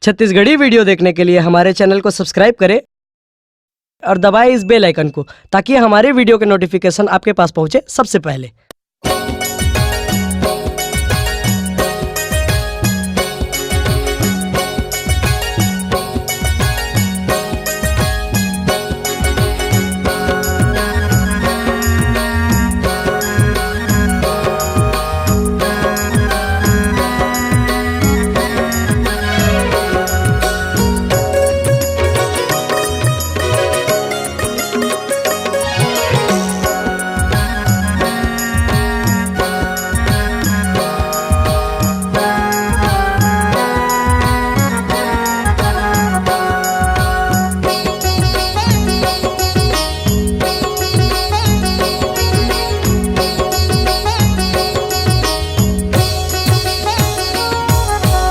Chhattisgarhi video देखने के लिए हमारे चैनल को सब्सक्राइब करें और दबाएं इस बेल आइकन को, ताकि हमारे वीडियो के नोटिफिकेशन आपके पास पहुंचे सबसे पहले।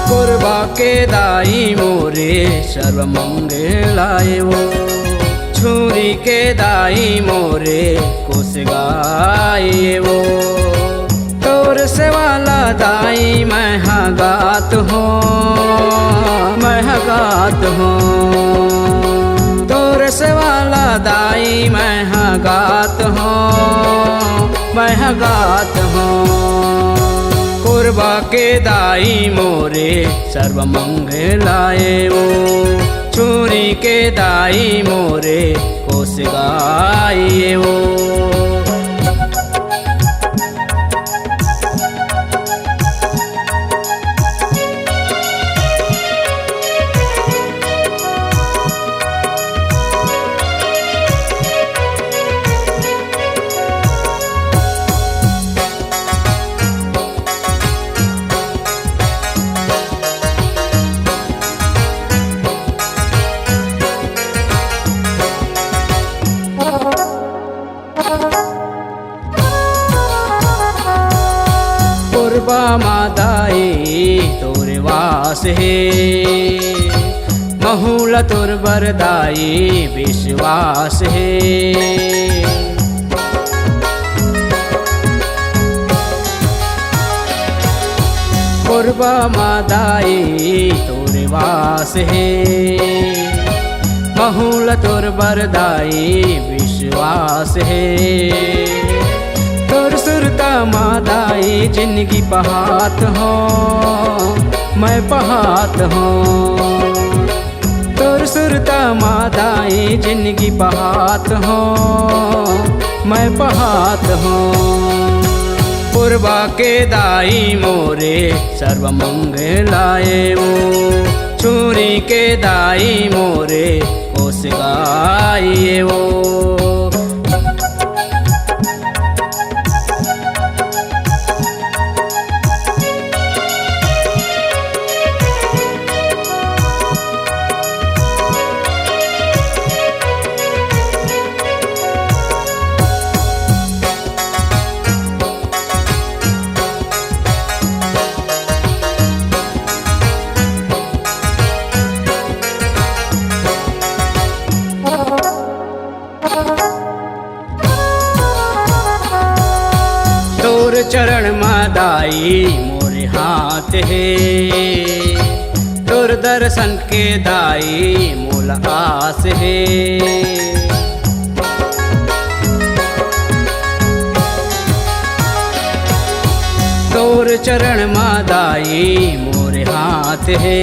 कोरबा के दाई मोरे सर्व मंगलाए वो, छुरी के दाई मोरे कोस गाए वो। तोर से वाला दाई मैं गात हूँ, मैं गात हूँ। तोर से वाला दाई मैं गात हूँ, मैं गात हूँ। कोरबा के दाई मोरे सर्व मंगलाए वो, छुरी के दाई मोरे कोस गाए वो। कोरबा मादाई तोरे वास है, महूला तोर बरदाई विश्वास है। कोरबा मादाई तोरे वास है, महूला तोर बरदाई विश्वास है। तोर सुरता मादाई जिंदगी पहात हो, मैं पहात हूँ। तोर सुरता मादाई जिंदगी पहात हो, मैं पहात हूँ। कोरबा के दाई मोरे सर्व मंगलाए वो, छुरी के दाई मोरे कोस गाए वो। तोर चरण मादाई मोरे हाथ है, तोर दर्शन के दाई मोल आस है। तोर चरण मादाई मोरे हाथ है,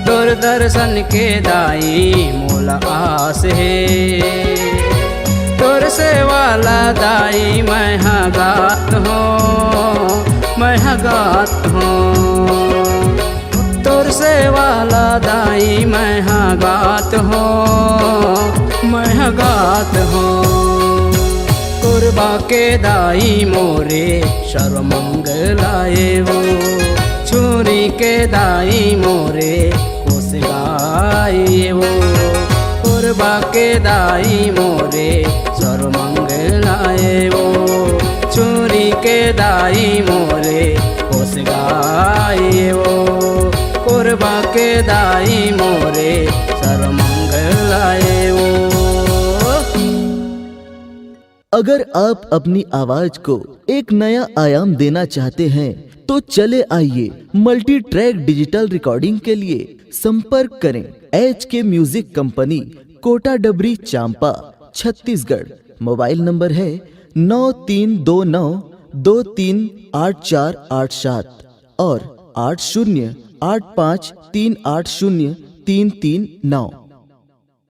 तोर दर्शन के दाई मोल आस है। तोर से वाला दाई मैं गात हूँ, मैं गात हूँ। तोर से वाला दाई मैं गात हूँ, मैं गात हूँ। कोरबा के दाई मोरे सर्व मंगलाए वो, छुरी के दाई मोरे कोस गाए वो। कोरबा के दाई मोरे सर्व मंगलाए वो, छुरी के दाई मोरे कोस गाए वो। कोरबा के दाई मोरे सर्व मंगलाए वो। अगर आप अपनी आवाज को एक नया आयाम देना चाहते हैं तो चले आइए मल्टी ट्रैक डिजिटल रिकॉर्डिंग के लिए संपर्क करें HK म्यूजिक कंपनी, कोटा डबरी, चांपा, छत्तीसगढ़। मोबाइल नंबर है 9329238487 और 8085380339।